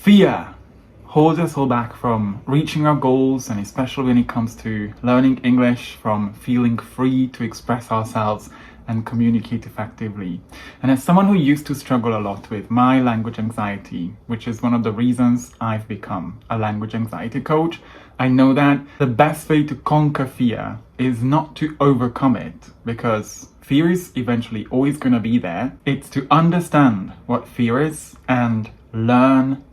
Fear holds us all back from reaching our goals, and especially when it comes to learning English, from feeling free to express ourselves and communicate effectively. And as someone who used to struggle a lot with my language anxiety, which is one of the reasons I've become a language anxiety coach, I know that the best way to conquer fear is not to overcome it, because fear is eventually always going to be there. It's to understand what fear is and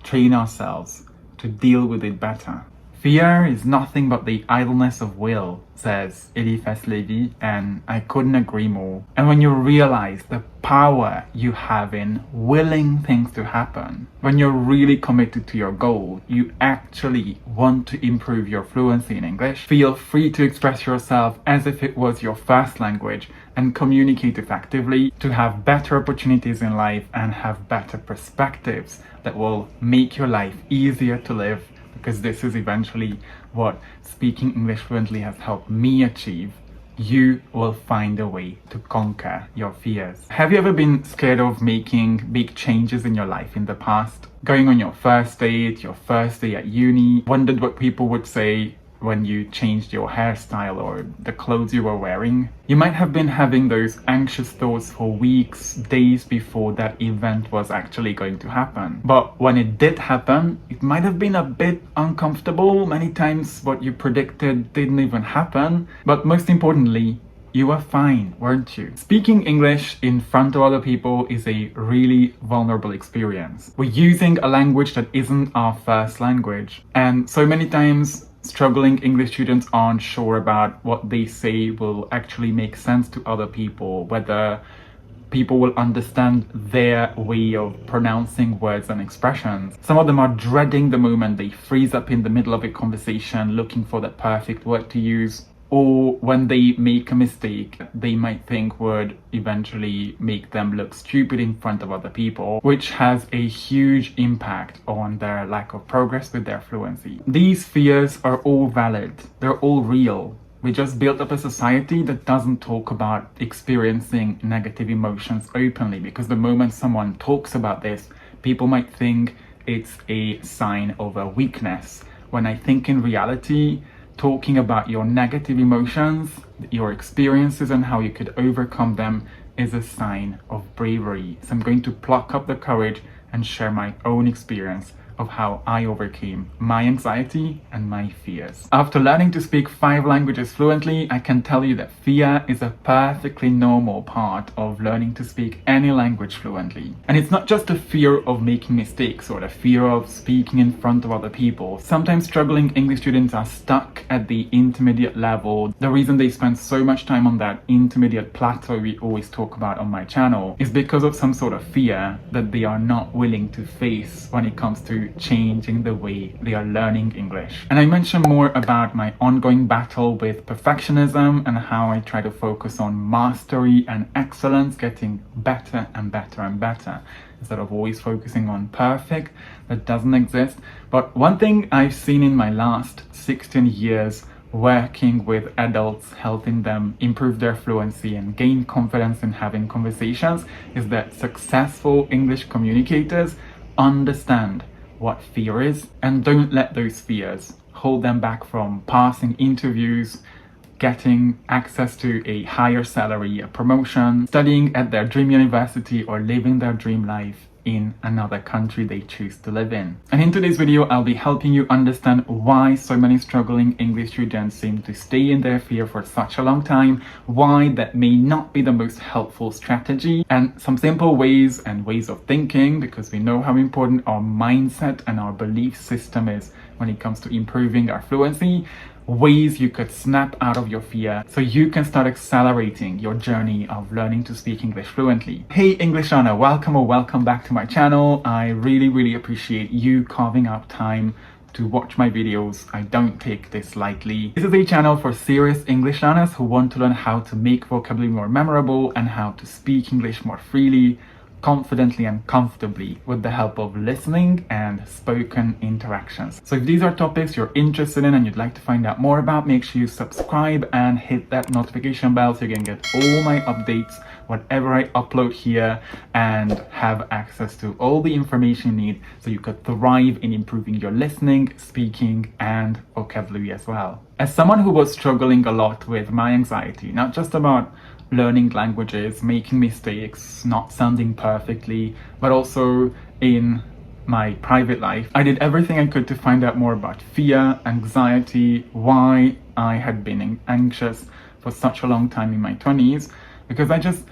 train ourselves to deal with it better. Fear is nothing but the idleness of will, says Eliphas Levi, and I couldn't agree more. And when you realize the power you have in willing things to happen, when you're really committed to your goal, you actually want to improve your fluency in English, feel free to express yourself as if it was your first language and communicate effectively, to have better opportunities in life and have better perspectives that will make your life easier to live, because this is eventually what speaking English fluently has helped me achieve. You will find a way to conquer your fears. Have you ever been scared of making big changes in your life in the past? Going on your first date, your first day at uni, wondered what people would say when you changed your hairstyle or the clothes you were wearing? You might have been having those anxious thoughts for weeks, days before that event was actually going to happen. But when it did happen, it might have been a bit uncomfortable. Many times what you predicted didn't even happen. But most importantly, you were fine, weren't you? Speaking English in front of other people is a really vulnerable experience. We're using a language that isn't our first language. And so many times, struggling English students aren't sure about what they say will actually make sense to other people, whether people will understand their way of pronouncing words and expressions. Some of them are dreading the moment they freeze up in the middle of a conversation looking for the perfect word to use, or when they make a mistake they might think would eventually make them look stupid in front of other people, which has a huge impact on their lack of progress with their fluency. These fears are all valid, they're all real. We just built up a society that doesn't talk about experiencing negative emotions openly, because the moment someone talks about this, people might think it's a sign of a weakness, when I think in reality, talking about your negative emotions, your experiences and how you could overcome them is a sign of bravery. So I'm going to pluck up the courage and share my own experience of how I overcame my anxiety and my fears. After learning to speak 5 languages fluently, I can tell you that fear is a perfectly normal part of learning to speak any language fluently. And it's not just a fear of making mistakes or the fear of speaking in front of other people. Sometimes struggling English students are stuck at the intermediate level. The reason they spend so much time on that intermediate plateau we always talk about on my channel is because of some sort of fear that they are not willing to face when it comes to changing the way they are learning English. And I mention more about my ongoing battle with perfectionism and how I try to focus on mastery and excellence, getting better and better and better, instead of always focusing on perfect. That doesn't exist. But one thing I've seen in my last 16 years working with adults, helping them improve their fluency and gain confidence in having conversations, is that successful English communicators understand what fear is and don't let those fears hold them back from passing interviews, getting access to a higher salary, a promotion, studying at their dream university, or living their dream life in another country they choose to live in. And in today's video, I'll be helping you understand why so many struggling English students seem to stay in their fear for such a long time, why that may not be the most helpful strategy, and some simple ways and ways of thinking, because we know how important our mindset and our belief system is when it comes to improving our fluency. Ways you could snap out of your fear so you can start accelerating your journey of learning to speak English fluently. Hey English learner, welcome back to my channel. I really appreciate you carving out time to watch my videos. I don't take this lightly. This is a channel for serious English learners who want to learn how to make vocabulary more memorable and how to speak English more freely, confidently and comfortably with the help of listening and spoken interactions. So if these are topics you're interested in and you'd like to find out more about, make sure you subscribe and hit that notification bell so you can get all my updates whatever I upload here and have access to all the information you need so you could thrive in improving your listening, speaking, and vocabulary as well. As someone who was struggling a lot with my anxiety, not just about learning languages, making mistakes, not sounding perfectly, but also in my private life, I did everything I could to find out more about fear, anxiety, why I had been anxious for such a long time in my 20s, because I just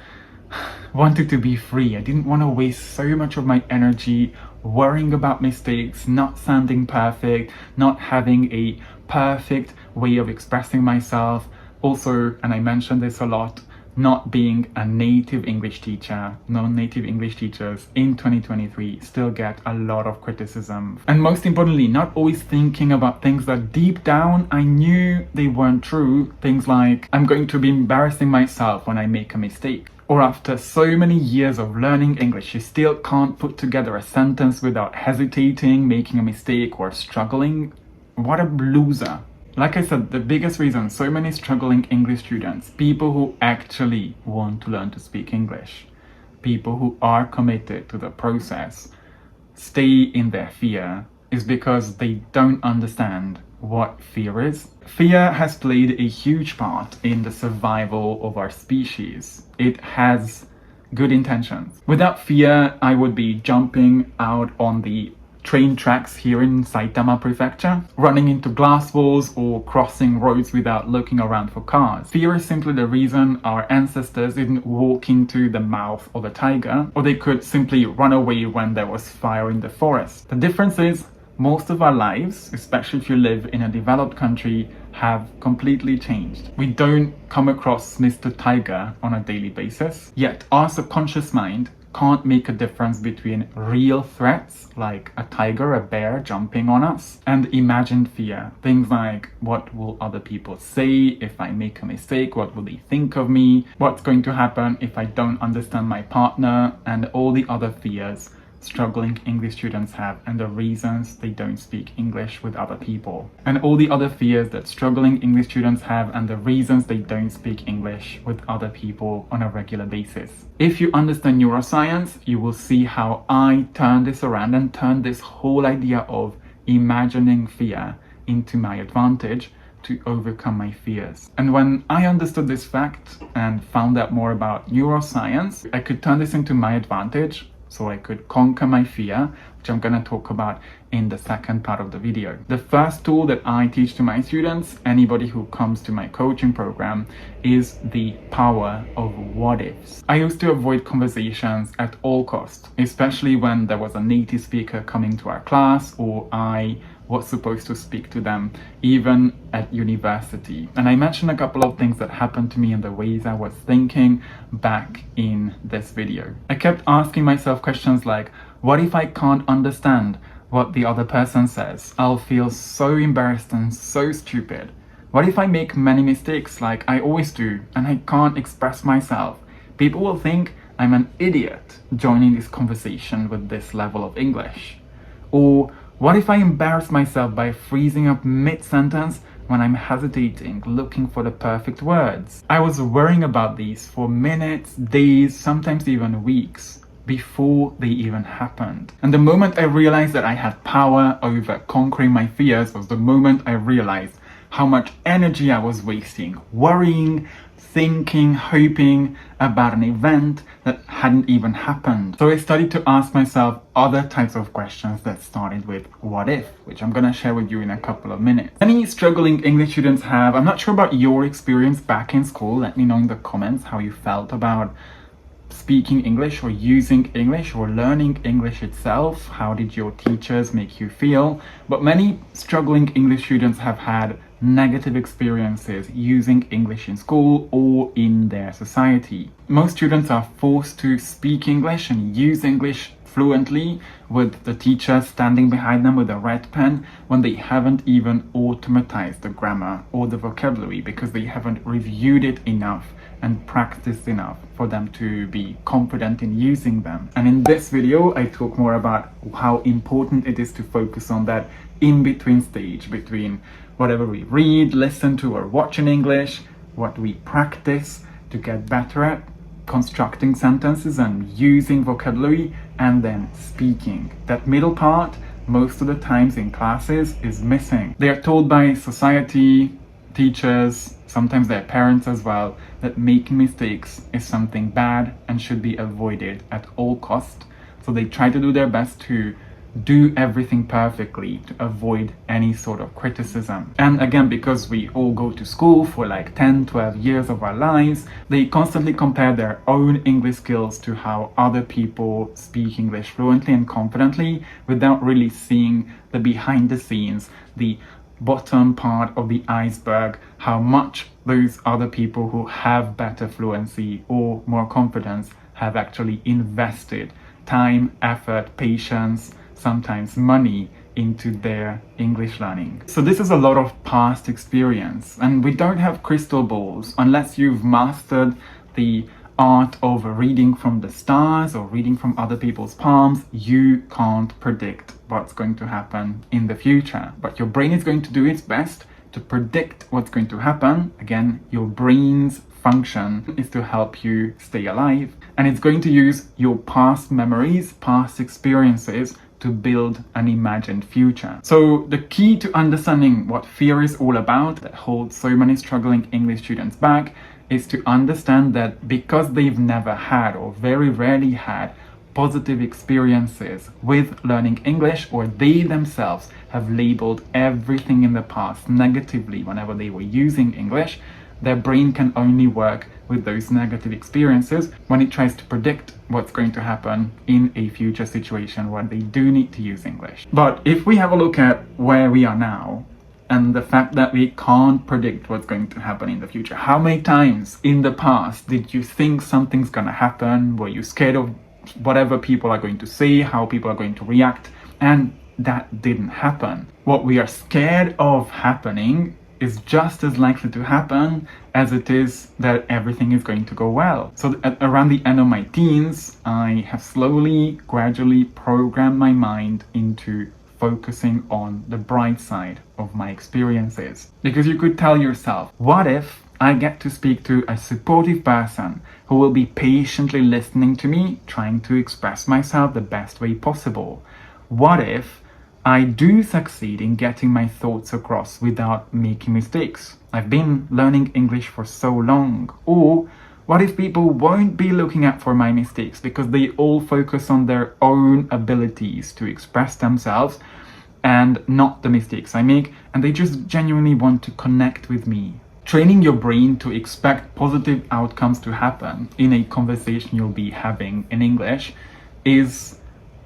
wanted to be free. I didn't want to waste so much of my energy worrying about mistakes, not sounding perfect, not having a perfect way of expressing myself. Also, and I mentioned this a lot, not being a native English teacher. Non-native English teachers in 2023 still get a lot of criticism. And most importantly, not always thinking about things that deep down I knew they weren't true. Things like, I'm going to be embarrassing myself when I make a mistake. Or after so many years of learning English, you still can't put together a sentence without hesitating, making a mistake, or struggling. What a loser. Like I said, the biggest reason so many struggling English students, people who actually want to learn to speak English, people who are committed to the process, stay in their fear, is because they don't understand what fear is. Fear has played a huge part in the survival of our species. It has good intentions. Without fear, I would be jumping out on the train tracks here in Saitama Prefecture, running into glass walls or crossing roads without looking around for cars. Fear is simply the reason our ancestors didn't walk into the mouth of a tiger, or they could simply run away when there was fire in the forest. The difference is, most of our lives, especially if you live in a developed country, have completely changed. We don't come across Mr. Tiger on a daily basis, yet our subconscious mind can't make a difference between real threats like a tiger, a bear jumping on us, and imagined fear. Things like, what will other people say if I make a mistake? What will they think of me? What's going to happen if I don't understand my partner? And all the other fears struggling English students have, and the reasons they don't speak English with other people. And all the other fears that struggling English students have, and the reasons they don't speak English with other people on a regular basis. If you understand neuroscience, you will see how I turn this around and turn this whole idea of imagining fear into my advantage to overcome my fears. And when I understood this fact and found out more about neuroscience, I could turn this into my advantage, so I could conquer my fear, which I'm going to talk about in the second part of the video. The first tool that I teach to my students, anybody who comes to my coaching program, is the power of what ifs. I used to avoid conversations at all costs, especially when there was a native speaker coming to our class or I was supposed to speak to them, even at university. And I mentioned a couple of things that happened to me and the ways I was thinking back in this video. I kept asking myself questions like, what if I can't understand what the other person says? I'll feel so embarrassed and so stupid. What if I make many mistakes like I always do and I can't express myself? People will think I'm an idiot joining this conversation with this level of English. Or what if I embarrass myself by freezing up mid-sentence when I'm hesitating, looking for the perfect words? I was worrying about these for minutes, days, sometimes even weeks before they even happened. And the moment I realized that I had power over conquering my fears was the moment I realized how much energy I was wasting, worrying, thinking, hoping about an event that hadn't even happened. So I started to ask myself other types of questions that started with what if, which I'm gonna share with you in a couple of minutes. Many struggling English students have, I'm not sure about your experience back in school, let me know in the comments how you felt about speaking English or using English or learning English itself. How did your teachers make you feel? But many struggling English students have had negative experiences using English in school or in their society. Most students are forced to speak English and use English fluently with the teacher standing behind them with a red pen when they haven't even automatized the grammar or the vocabulary because they haven't reviewed it enough and practiced enough for them to be confident in using them. And in this video, I talk more about how important it is to focus on that in-between stage between whatever we read, listen to, or watch in English, what we practice to get better at, constructing sentences and using vocabulary and then speaking. That middle part, most of the times in classes, is missing. They are told by society, teachers, sometimes their parents as well, that making mistakes is something bad and should be avoided at all costs. So they try to do their best to do everything perfectly to avoid any sort of criticism. And again, because we all go to school for like 10, 12 years of our lives, they constantly compare their own English skills to how other people speak English fluently and confidently without really seeing the behind the scenes, the bottom part of the iceberg, how much those other people who have better fluency or more confidence have actually invested time, effort, patience, sometimes money into their English learning. So this is a lot of past experience, and we don't have crystal balls unless you've mastered the art of reading from the stars or reading from other people's palms. You can't predict what's going to happen in the future, but your brain is going to do its best to predict what's going to happen. Again, your brain's function is to help you stay alive, and it's going to use your past memories, past experiences to build an imagined future. So the key to understanding what fear is all about, that holds so many struggling English students back, is to understand that because they've never had or very rarely had positive experiences with learning English, or they themselves have labeled everything in the past negatively whenever they were using English, their brain can only work with those negative experiences when it tries to predict what's going to happen in a future situation where they do need to use English. But if we have a look at where we are now and the fact that we can't predict what's going to happen in the future, how many times in the past did you think something's gonna happen? Were you scared of whatever people are going to say, how people are going to react? And that didn't happen. What we are scared of happening is just as likely to happen as it is that everything is going to go well. So around the end of my teens, I have slowly, gradually programmed my mind into focusing on the bright side of my experiences. Because you could tell yourself, what if I get to speak to a supportive person who will be patiently listening to me, trying to express myself the best way possible? What if I do succeed in getting my thoughts across without making mistakes? I've been learning English for so long. Or what if people won't be looking out for my mistakes because they all focus on their own abilities to express themselves and not the mistakes I make, and they just genuinely want to connect with me? Training your brain to expect positive outcomes to happen in a conversation you'll be having in English is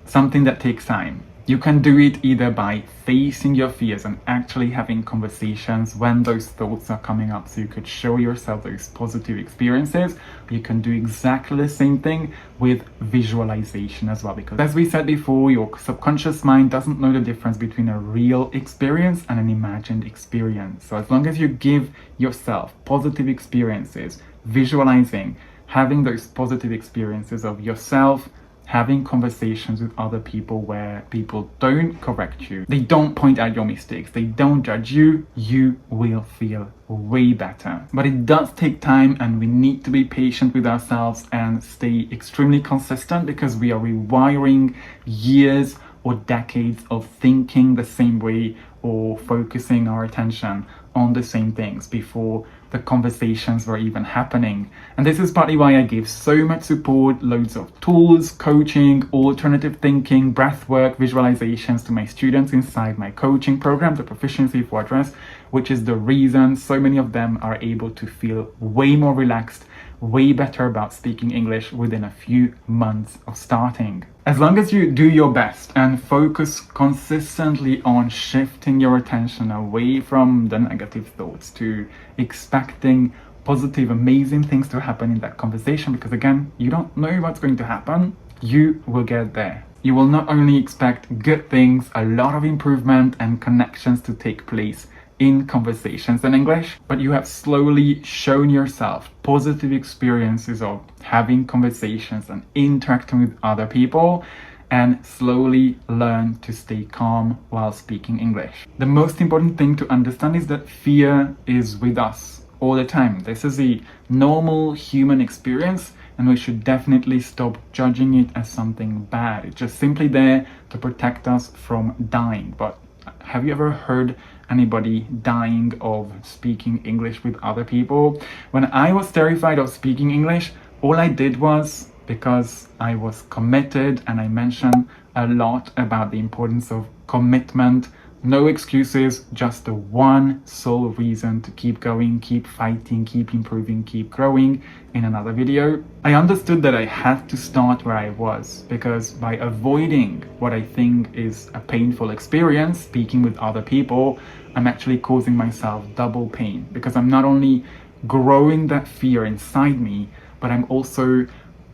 something that takes time. You can do it either by facing your fears and actually having conversations when those thoughts are coming up, so you could show yourself those positive experiences. You can do exactly the same thing with visualization as well, because as we said before, your subconscious mind doesn't know the difference between a real experience and an imagined experience. So as long as you give yourself positive experiences, visualizing, having those positive experiences of yourself, having conversations with other people where people don't correct you, they don't point out your mistakes, they don't judge you, you will feel way better. But it does take time, and we need to be patient with ourselves and stay extremely consistent, because we are rewiring years or decades of thinking the same way or focusing our attention on the same things before the conversations were even happening. And this is partly why I give so much support, loads of tools, coaching, alternative thinking, breath work, visualizations to my students inside my coaching program, the Proficiency Fortress, which is the reason so many of them are able to feel way more relaxed, way better about speaking English within a few months of starting. As long as you do your best and focus consistently on shifting your attention away from the negative thoughts to expecting positive, amazing things to happen in that conversation, because again, you don't know what's going to happen, you will get there. You will not only expect good things, a lot of improvement and connections to take place in conversations in English, but you have slowly shown yourself positive experiences of having conversations and interacting with other people, and slowly learn to stay calm while speaking English. The most important thing to understand is that fear is with us all the time. This is a normal human experience. and we should definitely stop judging it as something bad. It's just simply there to protect us from dying. But have you ever heard anybody dying of speaking English with other people? When I was terrified of speaking English, all I did was, because I was committed, and I mentioned a lot about the importance of commitment, no excuses, just the one sole reason to keep going, keep fighting, keep improving, keep growing. In another video, I understood that I had to start where I was, because by avoiding what I think is a painful experience, speaking with other people, I'm actually causing myself double pain, because I'm not only growing that fear inside me, but I'm also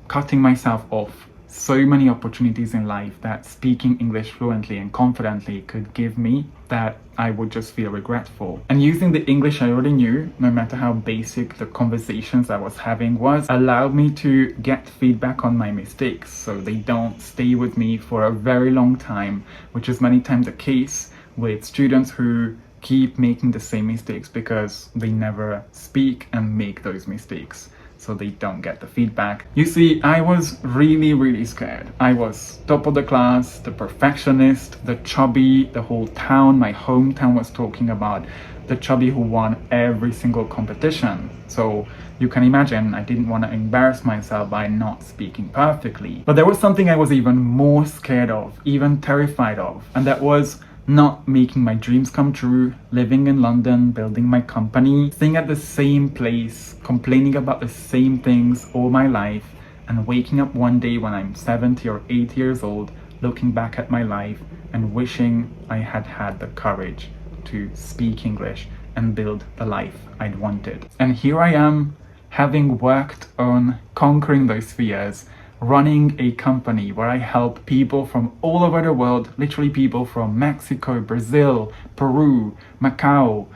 cutting myself off so many opportunities in life that speaking English fluently and confidently could give me, that I would just feel regretful. And using the English I already knew, no matter how basic the conversations I was having was, allowed me to get feedback on my mistakes, so they don't stay with me for a very long time, which is many times the case with students who keep making the same mistakes because they never speak and make those mistakes, so they don't get the feedback. You see, I was really scared. I was top of the class, the perfectionist, the chubby. The whole town, my hometown, was talking about the chubby who won every single competition. So you can imagine I didn't want to embarrass myself by not speaking perfectly. But there was something I was even more scared of, even terrified of, and that was not making my dreams come true, living in London, building my company, staying at the same place, complaining about the same things all my life, and waking up one day when I'm 70 or 80 years old, looking back at my life and wishing I had had the courage to speak English and build the life I'd wanted. And here I am, having worked on conquering those fears, running a company where I help people from all over the world, literally people from Mexico, Brazil, Peru, Macau,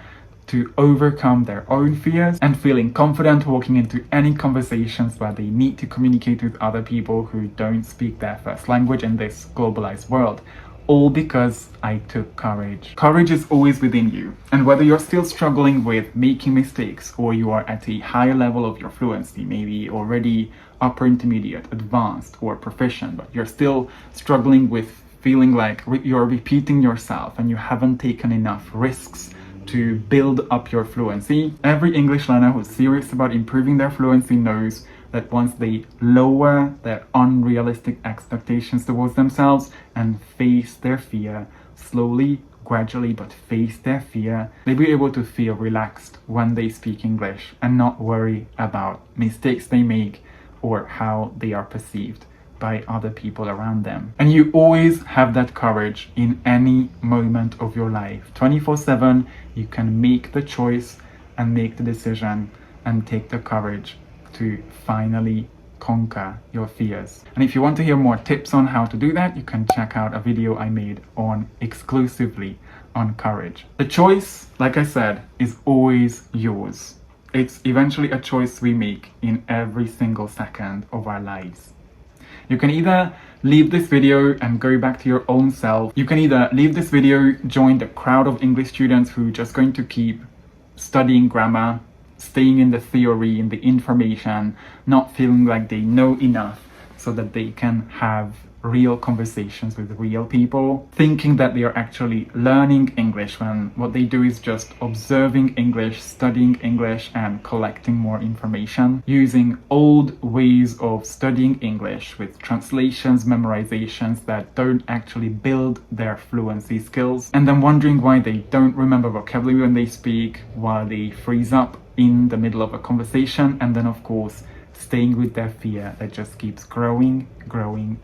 to overcome their own fears and feeling confident walking into any conversations where they need to communicate with other people who don't speak their first language in this globalized world. All because I took courage. Courage is always within you. And whether you're still struggling with making mistakes, or you are at a higher level of your fluency, maybe already upper intermediate, advanced, or proficient, but you're still struggling with feeling like you're repeating yourself and you haven't taken enough risks to build up your fluency. Every English learner who's serious about improving their fluency knows that once they lower their unrealistic expectations towards themselves and face their fear, slowly, gradually, but face their fear, they'll be able to feel relaxed when they speak English and not worry about mistakes they make or how they are perceived by other people around them. And you always have that courage in any moment of your life. 24/7, you can make the choice and make the decision and take the courage to finally conquer your fears. And if you want to hear more tips on how to do that, you can check out a video I made on exclusively on courage. The choice, like I said, is always yours. It's eventually a choice we make in every single second of our lives. You can either leave this video and go back to your own self. You can either leave this video, join the crowd of English students who are just going to keep studying grammar, staying in the theory, in the information, not feeling like they know enough so that they can have real conversations with real people, thinking that they are actually learning English when what they do is just observing English, studying English, and collecting more information, using old ways of studying English with translations, memorizations that don't actually build their fluency skills, and then wondering why they don't remember vocabulary when they speak, while they freeze up in the middle of a conversation, and then of course staying with their fear that just keeps growing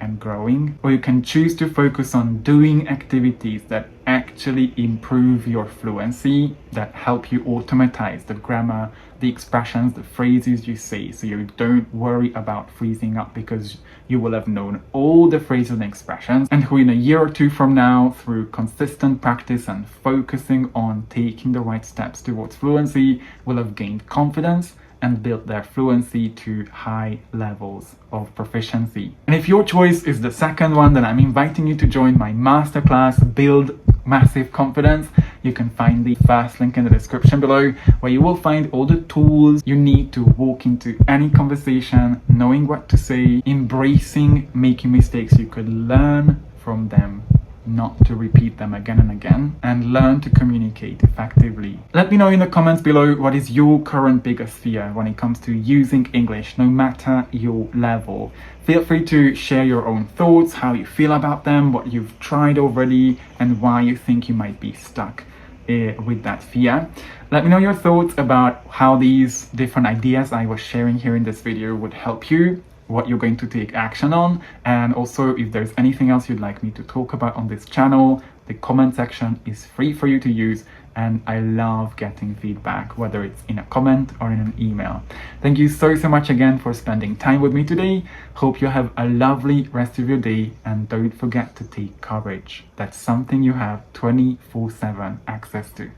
and growing. Or you can choose to focus on doing activities that actually improve your fluency, that help you automatize the grammar, the expressions, the phrases you say, so you don't worry about freezing up because you will have known all the phrases and expressions, and who in a year or two from now, through consistent practice and focusing on taking the right steps towards fluency, will have gained confidence and build their fluency to high levels of proficiency. And if your choice is the second one, then I'm inviting you to join my masterclass, Build Massive Confidence. you can find the first link in the description below, where you will find all the tools you need to walk into any conversation, knowing what to say, embracing making mistakes. You could learn from them, not to repeat them again and again, and learn to communicate effectively. Let me know in the comments below what is your current biggest fear when it comes to using English, no matter your level. Feel free to share your own thoughts, how you feel about them, what you've tried already, and why you think you might be stuck with that fear. Let me know your thoughts about how these different ideas I was sharing here in this video would help you, what you're going to take action on, and also if there's anything else you'd like me to talk about on this channel. The comment section is free for you to use, and I love getting feedback, whether it's in a comment or in an email. Thank you so much again for spending time with me today. Hope you have a lovely rest of your day, and don't forget to take courage. That's something you have 24/7 access to.